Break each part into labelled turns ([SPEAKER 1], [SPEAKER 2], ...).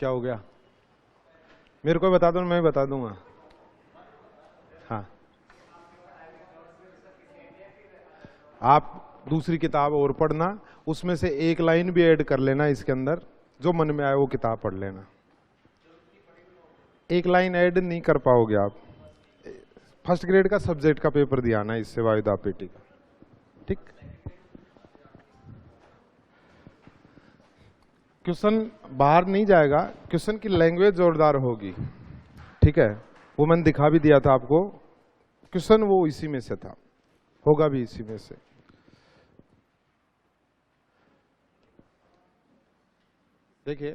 [SPEAKER 1] क्या हो गया? मेरे को बता दो, मैं बता दूंगा। हाँ, आप दूसरी किताब और पढ़ना, उसमें से एक लाइन भी ऐड कर लेना इसके अंदर, जो मन में आए वो किताब पढ़ लेना। एक लाइन ऐड नहीं कर पाओगे आप। फर्स्ट ग्रेड का सब्जेक्ट का पेपर दिया ना इससे, वायुदाब पेटी का। ठीक, क्वेश्चन बाहर नहीं जाएगा, क्वेश्चन की लैंग्वेज जोरदार होगी। ठीक है, वो मैंने दिखा भी दिया था आपको। क्वेश्चन वो इसी में से था, होगा भी इसी में से। देखिए,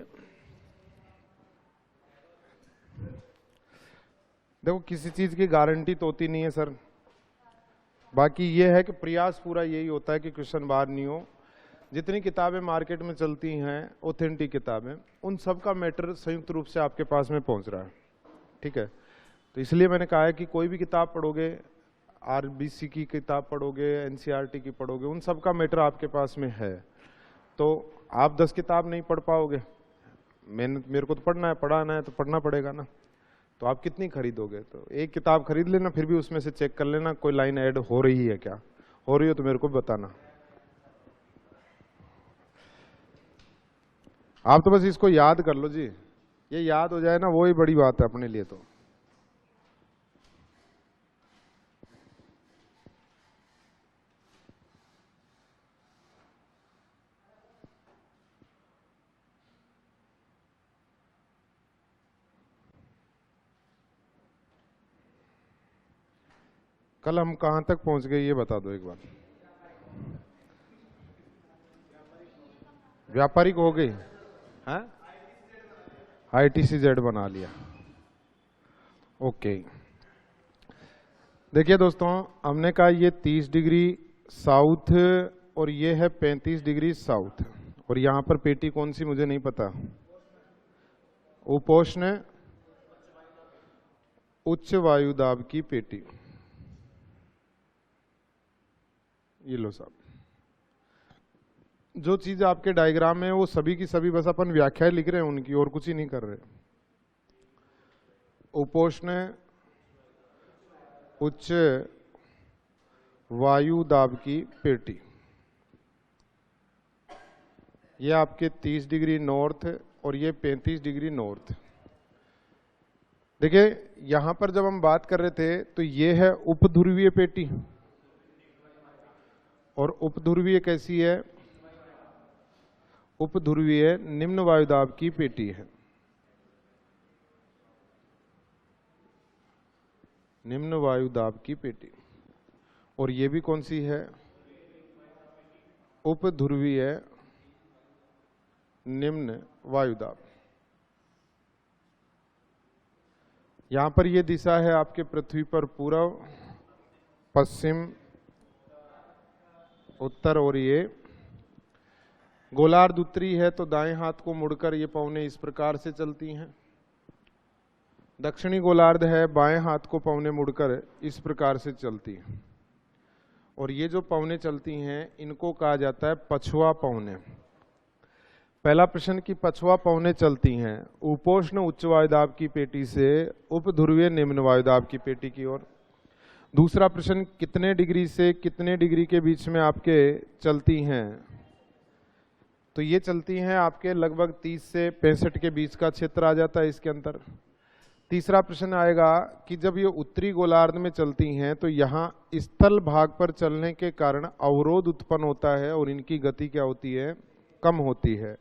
[SPEAKER 1] देखो किसी चीज की गारंटी तो होती नहीं है सर, बाकी ये है कि प्रयास पूरा यही होता है कि क्वेश्चन बाहर नहीं हो। जितनी किताबें मार्केट में चलती हैं ऑथेंटिक किताबें, उन सब का मैटर संयुक्त रूप से आपके पास में पहुंच रहा है। ठीक है, तो इसलिए मैंने कहा है कि कोई भी किताब पढ़ोगे, आरबीसी की किताब पढ़ोगे, एनसीईआरटी की पढ़ोगे, उन सब का मैटर आपके पास में है। तो आप 10 किताब नहीं पढ़ पाओगे, मेरे को तो पढ़ाना है तो पढ़ना पड़ेगा ना। तो आप कितनी खरीदोगे? तो एक किताब खरीद लेना, फिर भी उसमें से चेक कर लेना कोई लाइन ऐड हो रही है क्या। हो रही हो तो मेरे को बताना। आप तो बस इसको याद कर लो जी, ये याद हो जाए ना, वो ही बड़ी बात है अपने लिए। तो कल हम कहां तक पहुंच गए ये बता दो एक बार। व्यापारिक हो गई है, ITCZ बना लिया। ओके, देखिए दोस्तों, हमने कहा ये 30 डिग्री साउथ और ये है 35 डिग्री साउथ, और यहां पर पेटी कौन सी मुझे नहीं पता। उपोष्ण उच्च वायुदाब की पेटी, ये लो साहब। जो चीज आपके डायग्राम में वो सभी की सभी बस अपन व्याख्याएं लिख रहे हैं उनकी, और कुछ ही नहीं कर रहे। उपोष्ण उच्च वायु दाब की पेटी, ये आपके 30 डिग्री नॉर्थ और ये 35 डिग्री नॉर्थ। देखिए यहां पर जब हम बात कर रहे थे तो ये है उपध्रुवीय पेटी, और उपध्रुवीय कैसी है? उपध्रुवीय निम्न वायुदाब की पेटी है। निम्न वायुदाब की पेटी, और ये भी कौन सी है? उपध्रुवीय निम्न वायुदाब। यहां पर ये दिशा है आपके पृथ्वी पर पूर्व, पश्चिम, उत्तर, और ये गोलार्ध उत्तरी है तो दाएं हाथ को मुड़कर ये पौने इस प्रकार से चलती हैं। दक्षिणी गोलार्ध है, बाएं हाथ को पौने मुड़कर इस प्रकार से चलती हैं। और ये जो पौने चलती हैं इनको कहा जाता है पछुआ पौने। पहला प्रश्न की पछुआ पौने चलती हैं उपोष्ण उच्च वायुदाब की पेटी से उपध्रुवीय निम्न वायुदाब की पेटी की ओर। दूसरा प्रश्न, कितने डिग्री से कितने डिग्री के बीच में आपके चलती हैं? तो ये चलती हैं आपके लगभग 30 से 65 के बीच का क्षेत्र आ जाता है इसके अंदर। तीसरा प्रश्न आएगा कि जब ये उत्तरी गोलार्ध में चलती हैं तो यहाँ स्थल भाग पर चलने के कारण अवरोध उत्पन्न होता है और इनकी गति क्या होती है? कम होती है।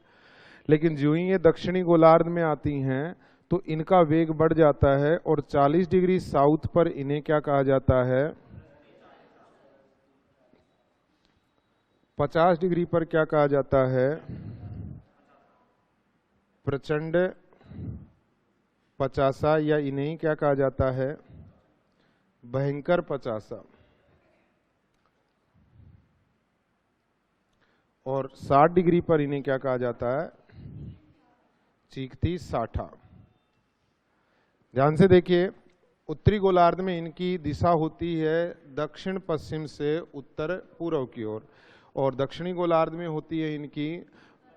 [SPEAKER 1] लेकिन जो ही ये दक्षिणी गोलार्ध में आती हैं तो इनका वेग बढ़ जाता है, और 40 डिग्री साउथ पर इन्हें क्या कहा जाता है? 50 डिग्री पर क्या कहा जाता है? प्रचंड पचासा, या इन्हें क्या कहा जाता है? भयंकर पचासा। और 60 डिग्री पर इन्हें क्या कहा जाता है? चीखती साठा। ध्यान से देखिए, उत्तरी गोलार्ध में इनकी दिशा होती है दक्षिण पश्चिम से उत्तर पूर्व की ओर, और दक्षिणी गोलार्ध में होती है इनकी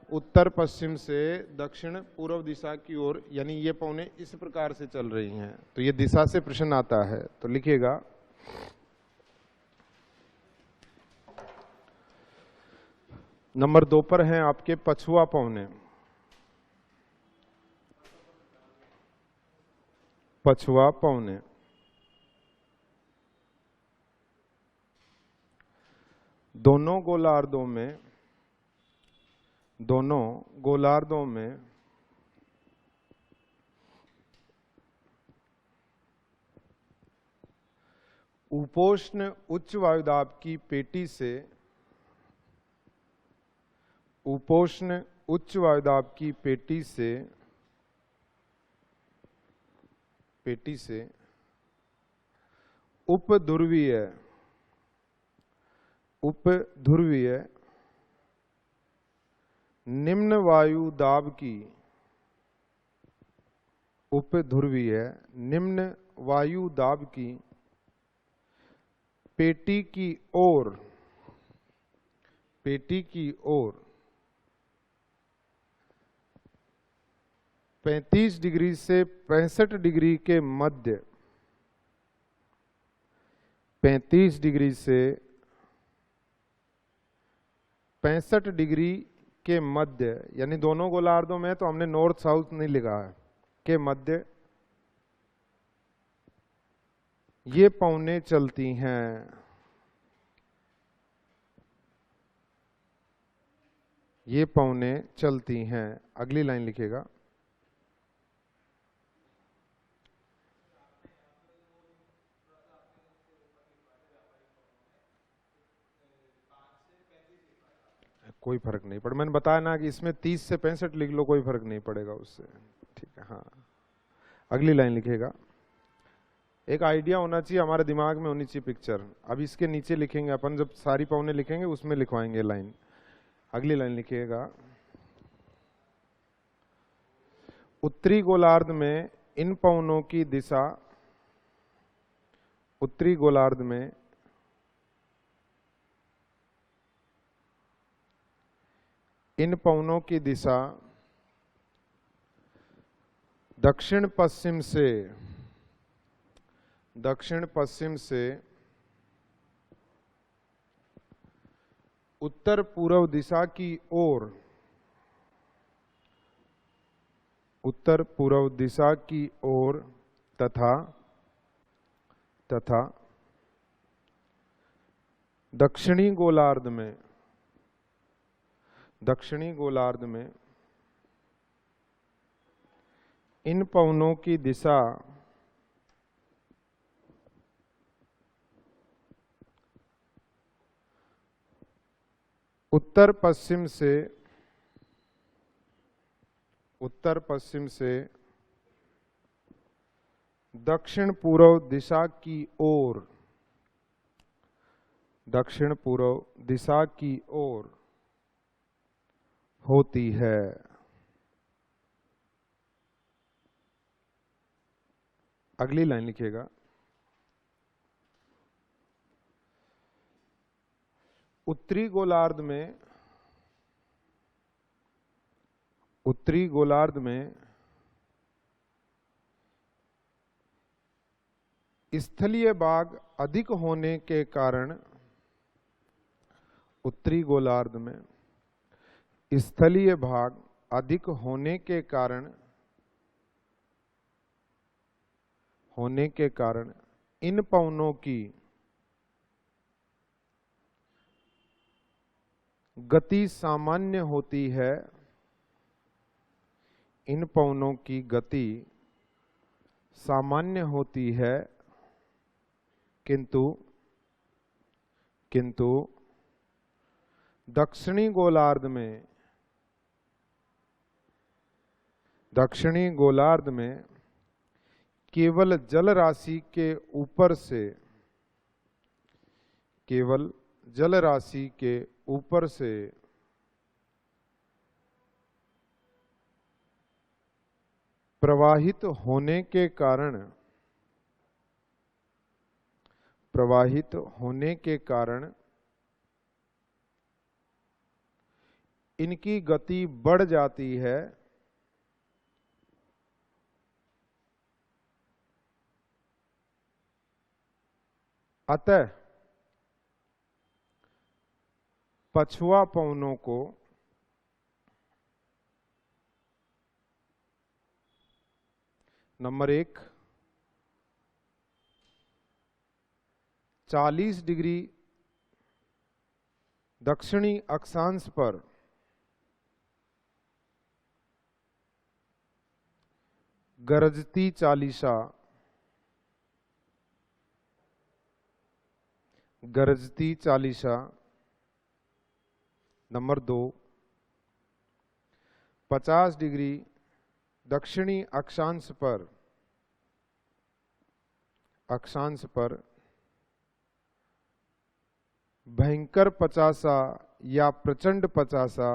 [SPEAKER 1] उत्तर पश्चिम से दक्षिण पूर्व दिशा की ओर, यानी ये पौने इस प्रकार से चल रही हैं। तो ये दिशा से प्रश्न आता है, तो लिखिएगा नंबर 2 पर हैं आपके पछुआ पौने। पछुआ पौने दोनों गोलार्धों में उपोष्ण उच्च वायुदाब की पेटी से उपोष्ण उच्च वायुदाब की पेटी से उपध्रुवीय निम्न वायु दाब की उपध्रुवीय निम्न वायु दाब की पेटी की ओर 35 डिग्री से 65 डिग्री के मध्य 35 डिग्री से 65 डिग्री के मध्य, यानी दोनों गोलार्धों में, तो हमने नॉर्थ साउथ नहीं लिखा है, के मध्य ये पौने चलती हैं। ये पौने चलती हैं। अगली लाइन लिखिएगा कोई फर्क नहीं पड़े, मैंने बताया ना कि इसमें 30 से 65 लिख लो, कोई फर्क नहीं पड़ेगा उससे, ठीक है। हाँ, अगली लाइन लिखिएगा। एक आइडिया होना चाहिए, हमारे दिमाग में होनी चाहिए पिक्चर। अब इसके नीचे लिखेंगे अपन, जब सारी पौने लिखेंगे उसमें लिखवाएंगे लाइन। अगली लाइन लिखिएगा, उत्तरी गोलार्ध में इन पौनों की दिशा, उत्तरी गोलार्ध में इन पौनों की दिशा दक्षिण पश्चिम से उत्तर पूर्व दिशा की ओर, उत्तर पूर्व दिशा की ओर तथा दक्षिणी गोलार्ध में इन पवनों की दिशा उत्तर पश्चिम से दक्षिण पूर्व दिशा की ओर, दक्षिण पूर्व दिशा की ओर होती है। अगली लाइन लिखिएगा, उत्तरी गोलार्ध में स्थलीय भाग अधिक होने के कारण, उत्तरी गोलार्ध में स्थलीय भाग अधिक होने के कारण इन पवनों की गति सामान्य होती है। इन पवनों की गति सामान्य होती है, किंतु दक्षिणी गोलार्ध में केवल जल राशि के ऊपर से प्रवाहित होने के कारण इनकी गति बढ़ जाती है अतः पछुआ पवनों को नंबर 1 40 डिग्री दक्षिणी अक्षांश पर गरजती चालीसा नंबर 2 50 डिग्री दक्षिणी अक्षांश पर भयंकर पचासा या प्रचंड पचासा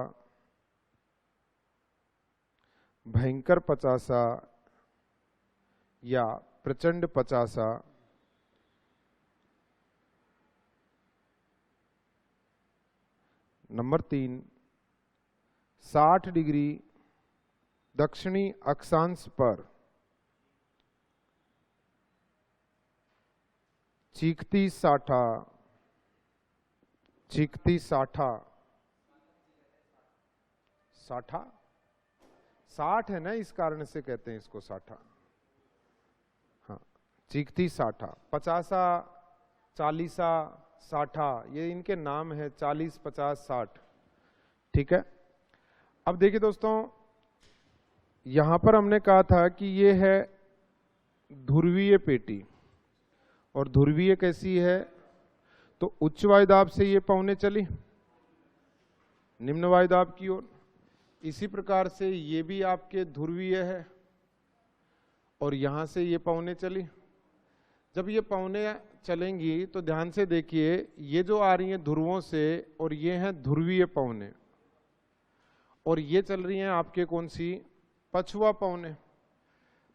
[SPEAKER 1] नंबर 3 60 डिग्री दक्षिणी अक्षांश पर चीखती साठा 60 है ना, इस कारण से कहते हैं इसको साठा। हाँ, चीखती साठा, पचासा, चालीसा, साठा, ये इनके नाम है, 40, 50, 60। ठीक है। अब देखिए दोस्तों, यहां पर हमने कहा था कि ये है ध्रुवीय पेटी, और ध्रुवीय कैसी है, तो उच्च वायुदाब से ये पवने चली निम्न वायुदाब की ओर। इसी प्रकार से ये भी आपके ध्रुवीय है, और यहां से ये पवने चली। जब ये पवने चलेंगी तो ध्यान से देखिए, ये जो आ रही हैं ध्रुवों से, और ये हैं ध्रुवीय पवने, और ये चल रही हैं आपके कौन सी, पछुआ पवने।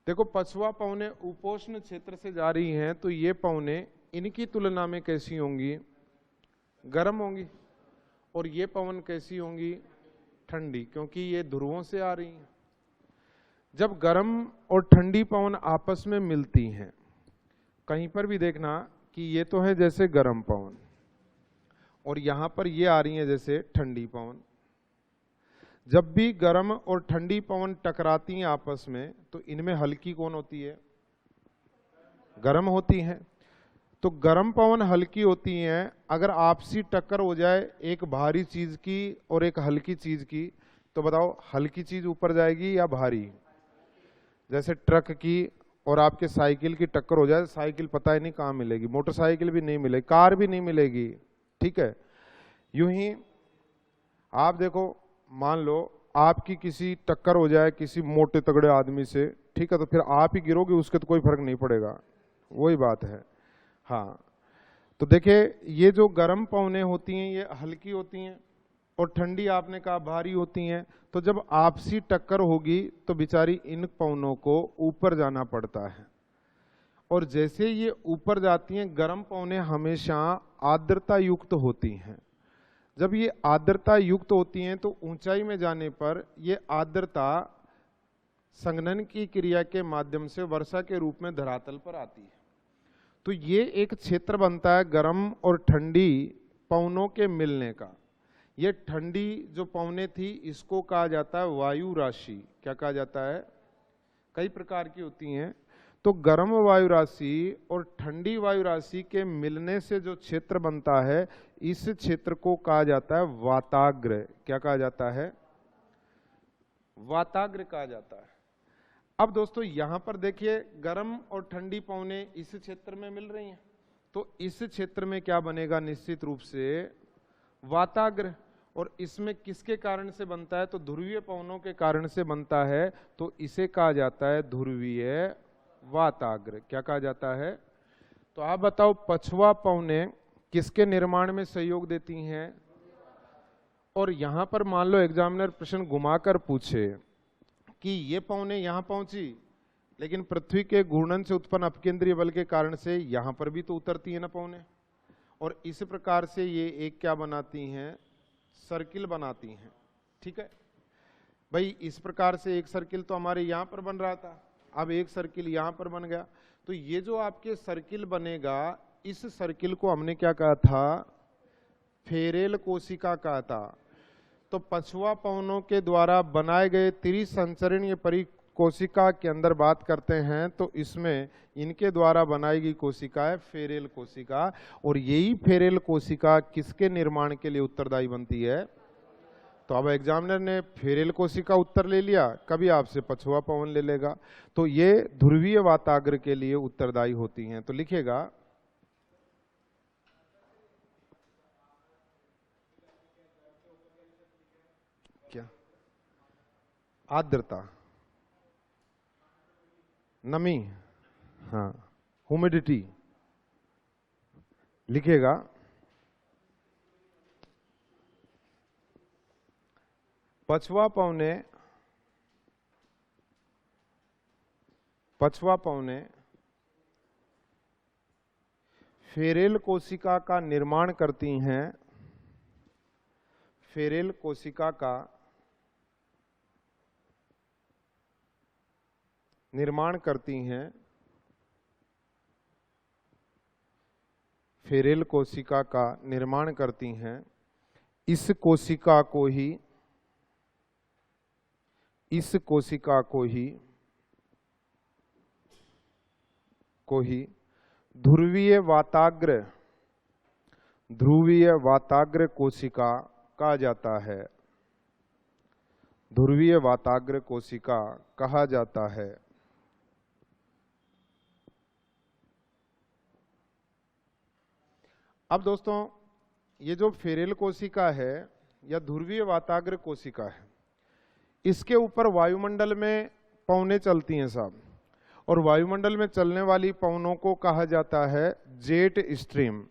[SPEAKER 1] देखो, पछुआ पवने उपोष्ण क्षेत्र से जा रही हैं, तो ये पवने इनकी तुलना में कैसी होंगी, गर्म होंगी, और ये पवन कैसी होंगी, ठंडी, क्योंकि ये ध्रुवों से आ रही हैं। जब गर्म और ठंडी पवन आपस में मिलती हैं, कहीं पर भी देखना कि ये तो है जैसे गर्म पवन, और यहां पर ये आ रही है जैसे ठंडी पवन। जब भी गर्म और ठंडी पवन टकराती हैं आपस में, तो इनमें हल्की कौन होती है, गर्म होती हैं। तो गर्म पवन हल्की होती हैं। अगर आपसी टक्कर हो जाए एक भारी चीज की और एक हल्की चीज की, तो बताओ हल्की चीज ऊपर जाएगी या भारी। जैसे ट्रक की और आपके साइकिल की टक्कर हो जाए, साइकिल पता ही नहीं कहाँ मिलेगी, मोटरसाइकिल भी नहीं मिलेगी, कार भी नहीं मिलेगी। ठीक है। यूं ही आप देखो, मान लो आपकी किसी टक्कर हो जाए किसी मोटे तगड़े आदमी से, ठीक है, तो फिर आप ही गिरोगे, उसके तो कोई फर्क नहीं पड़ेगा, वही बात है। हाँ, तो देखिए, ये जो गर्म पवनें होती हैं ये हल्की होती हैं, और ठंडी आपने कहा भारी होती हैं। तो जब आपसी टक्कर होगी तो बेचारी इन पवनों को ऊपर जाना पड़ता है, और जैसे ये ऊपर जाती हैं, गर्म पवनें हमेशा आर्द्रता युक्त होती हैं। जब ये आर्द्रता युक्त होती हैं तो ऊंचाई में जाने पर ये आर्द्रता संघनन की क्रिया के माध्यम से वर्षा के रूप में धरातल पर आती है। तो ये एक क्षेत्र बनता है गर्म और ठंडी पवनों के मिलने का। ये ठंडी जो पवनें थी, इसको कहा जाता है वायु राशि। क्या कहा जाता है, कई प्रकार की होती हैं। तो गर्म वायु राशि और ठंडी वायु राशि के मिलने से जो क्षेत्र बनता है, इस क्षेत्र को कहा जाता है वाताग्र। क्या कहा जाता है, वाताग्र कहा जाता है। अब दोस्तों यहां पर देखिए, गर्म और ठंडी पवनें इस क्षेत्र में मिल रही हैं, तो इस क्षेत्र में क्या बनेगा, निश्चित रूप से वाताग्र। और इसमें किसके कारण से बनता है, तो ध्रुवीय पवनों के कारण से बनता है, तो इसे कहा जाता है ध्रुवीय वाताग्र। क्या कहा जाता है, तो आप बताओ पछुआ पवनें किसके निर्माण में सहयोग देती हैं। और यहां पर मान लो एग्जामिनर प्रश्न घुमाकर पूछे कि ये पवनें यहां पहुंची, लेकिन पृथ्वी के घूर्णन से उत्पन्न अपकेंद्रीय बल के कारण से यहां पर भी तो उतरती है ना पवनें, और इस प्रकार से ये एक क्या बनाती हैं, सर्किल बनाती हैं। ठीक ठीक है भाई। इस प्रकार से एक सर्किल तो हमारे यहां पर बन रहा था, अब एक सर्किल यहां पर बन गया। तो ये जो आपके सर्किल बनेगा, इस सर्किल को हमने क्या कहा था, फेरेल कोशिका कहा था। तो पछुआ पवनों के द्वारा बनाए गए त्रिसंचरणीय परिकोशिका के अंदर बात करते हैं, तो इसमें इनके द्वारा बनाई गई कोशिका है फेरेल कोशिका। और यही फेरेल कोशिका किसके निर्माण के लिए उत्तरदायी बनती है? तो अब एग्जामिनर ने फेरेल कोशिका उत्तर ले लिया, कभी आपसे पछुआ पवन ले लेगा। तो ये ध्रुवीय वाताग्र के लिए उत्तरदायी होती हैं। तो लिखेगा क्या? आर्द्रता, नमी, हाँ, ह्यूमिडिटी। लिखेगा पछुआ पवने फेरेल कोशिका का निर्माण करती हैं, फेरेल कोशिका का निर्माण करती हैं, फेरेल कोशिका का निर्माण करती हैं। इस कोशिका को ही ध्रुवीय वाताग्र कोशिका कहा जाता है, ध्रुवीय वाताग्र कोशिका कहा जाता है। अब दोस्तों, ये जो फेरेल कोशिका है या ध्रुवीय वाताग्र कोशिका है, इसके ऊपर वायुमंडल में पवनें चलती हैं साहब, और वायुमंडल में चलने वाली पवनों को कहा जाता है जेट स्ट्रीम।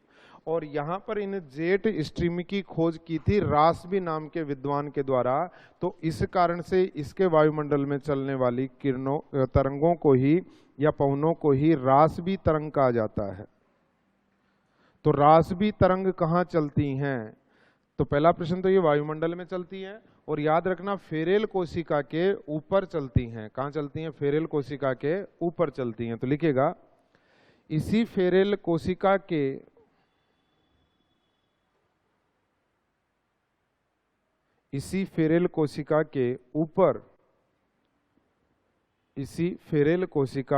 [SPEAKER 1] और यहाँ पर इन जेट स्ट्रीम की खोज की थी रासबी नाम के विद्वान के द्वारा। तो इस कारण से इसके वायुमंडल में चलने वाली तरंगों को ही या पवनों को ही रासबी तरंग कहा जाता है। तो रासबी तरंग कहाँ चलती हैं? तो पहला प्रश्न तो ये वायुमंडल में चलती हैं, और याद रखना फेरेल कोशिका के ऊपर चलती हैं। कहाँ चलती हैं? फेरेल कोशिका के ऊपर चलती हैं। तो लिखेगा इसी फेरेल कोशिका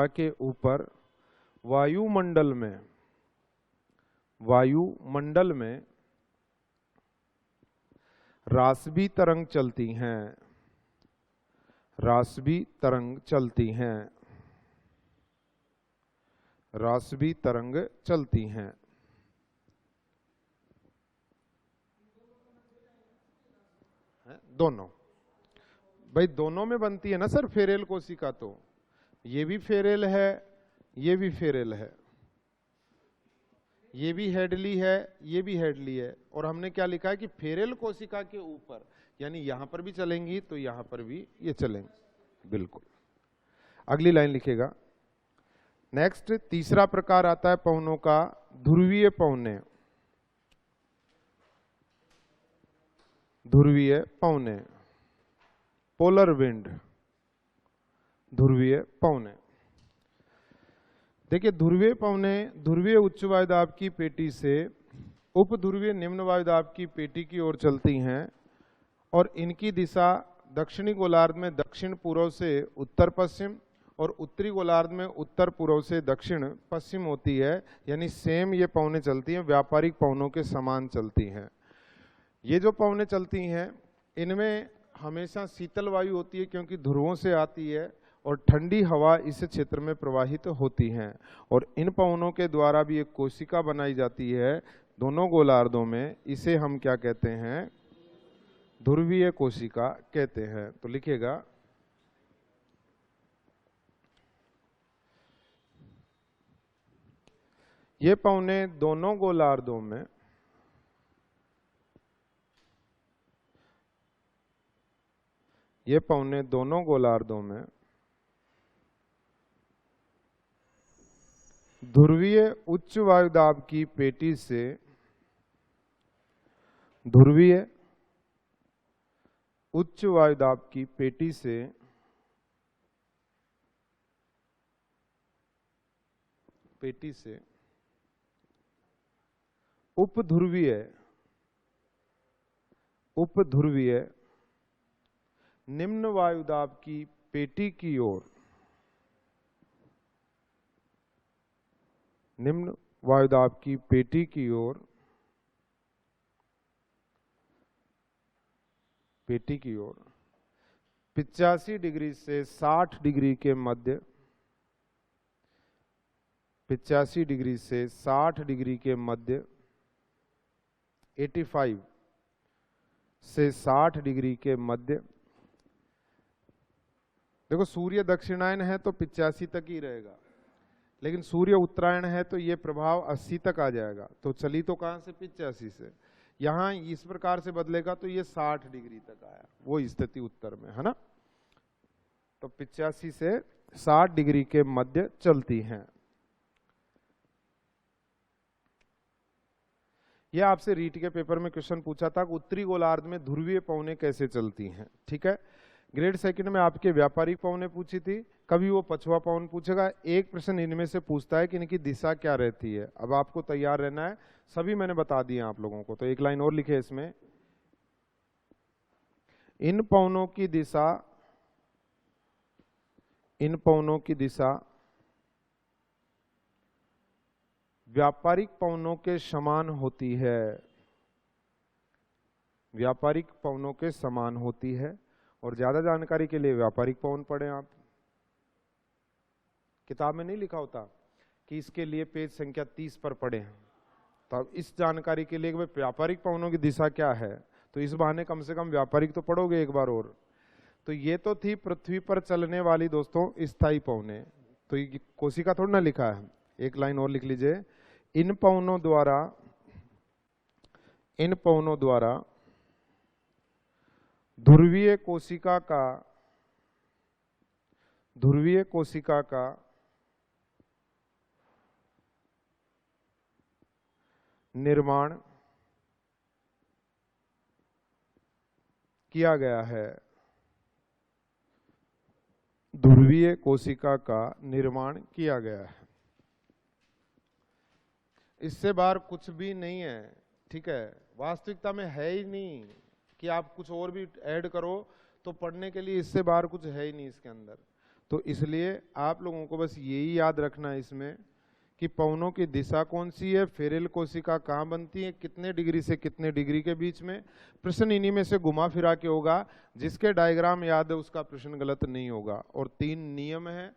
[SPEAKER 1] के ऊपर वायुमंडल में रासबी तरंग चलती हैं, रासबी तरंग चलती हैं। दोनों भाई, दोनों में बनती है ना सर फेरेल कोशिका। तो ये भी फेरेल है, ये भी फेरेल है, ये भी हेडली है, ये भी हेडली है। और हमने क्या लिखा है कि फेरेल कोशिका के ऊपर, यानी यहां पर भी चलेंगी तो यहां पर भी ये चलेंगे। बिल्कुल। अगली लाइन लिखेगा। नेक्स्ट तीसरा प्रकार आता है पवनों का, ध्रुवीय पवने। ध्रुवीय पवने, पोलर विंड, ध्रुवीय पवने। देखिए ध्रुवीय पवने ध्रुवीय उच्च वायुदाब की पेटी से उप ध्रुवीय निम्न वायुदाब की पेटी की ओर चलती हैं, और इनकी दिशा दक्षिणी गोलार्ध में दक्षिण पूर्व से उत्तर पश्चिम और उत्तरी गोलार्ध में उत्तर पूर्व से दक्षिण पश्चिम होती है। यानी सेम ये पवनें चलती हैं, व्यापारिक पवनों के समान चलती हैं। ये जो पवनें चलती हैं इनमें हमेशा शीतल वायु होती है, क्योंकि ध्रुवों से आती है, और ठंडी हवा इस क्षेत्र में प्रवाहित होती हैं। और इन पवनों के द्वारा भी एक कोशिका बनाई जाती है दोनों गोलार्धों में। इसे हम क्या कहते हैं? ध्रुवीय कोशिका कहते हैं। तो लिखेगा ये पवनें दोनों गोलार्धों में ध्रुवीय उच्च वायुदाब की पेटी से ध्रुवीय उच्च वायुदाब की पेटी से उपध्रुवीय निम्न वायुदाब की पेटी की ओर निम्न वायुदाब की पेटी की ओर 85 डिग्री से 60 डिग्री के मध्य 85 डिग्री से 60 डिग्री के मध्य 85 से 60 डिग्री के मध्य। देखो सूर्य दक्षिणायन है तो 85 तक ही रहेगा, लेकिन सूर्य उत्तरायण है तो ये प्रभाव 80 तक आ जाएगा। तो चली तो कहां से 85 से, यहां इस प्रकार से बदलेगा तो ये 60 डिग्री तक आया, वो स्थिति उत्तर में है ना। तो 85 से 60 डिग्री के मध्य चलती हैं। यह आपसे रीट के पेपर में क्वेश्चन पूछा था कि उत्तरी गोलार्ध में ध्रुवीय पवनें कैसे चलती हैं। ठीक है, ग्रेड सेकंड में आपके व्यापारिक पवनें पूछी थी, कभी वो पछुआ पवन पूछेगा। एक प्रश्न इनमें से पूछता है कि इनकी दिशा क्या रहती है। अब आपको तैयार रहना है, सभी मैंने बता दिए आप लोगों को। तो एक लाइन और लिखे इसमें, इन पवनों की दिशा व्यापारिक पवनों के समान होती है। व्यापारिक पवनों के समान होती है। और ज्यादा जानकारी के लिए व्यापारिक पवन पढ़ें आप। किताब में नहीं लिखा होता कि इसके लिए पेज संख्या 30 पर पढ़ें। तो अब इस जानकारी के लिए व्यापारिक पवनों की दिशा क्या है, तो इस बहाने कम से कम व्यापारिक तो पढ़ोगे एक बार और। तो ये तो थी पृथ्वी पर चलने वाली दोस्तों स्थायी पवनें। तो ये कोशिका थोड़ा ना लिखा है, एक लाइन और लिख लीजिए, इन पवनों द्वारा ध्रुवीय कोशिका का निर्माण किया गया है। ध्रुवीय कोशिका का निर्माण किया गया है। इससे बाहर कुछ भी नहीं है। ठीक है, वास्तविकता में है ही नहीं कि आप कुछ और भी ऐड करो तो पढ़ने के लिए, इससे बाहर कुछ है ही नहीं इसके अंदर। तो इसलिए आप लोगों को बस यही याद रखना है इसमें कि पवनों की दिशा कौन सी है, फेरेल कोशिका कहाँ बनती है, कितने डिग्री से कितने डिग्री के बीच में। प्रश्न इन्हीं में से घुमा फिरा के होगा, जिसके डायग्राम याद है उसका प्रश्न गलत नहीं होगा। और 3 नियम है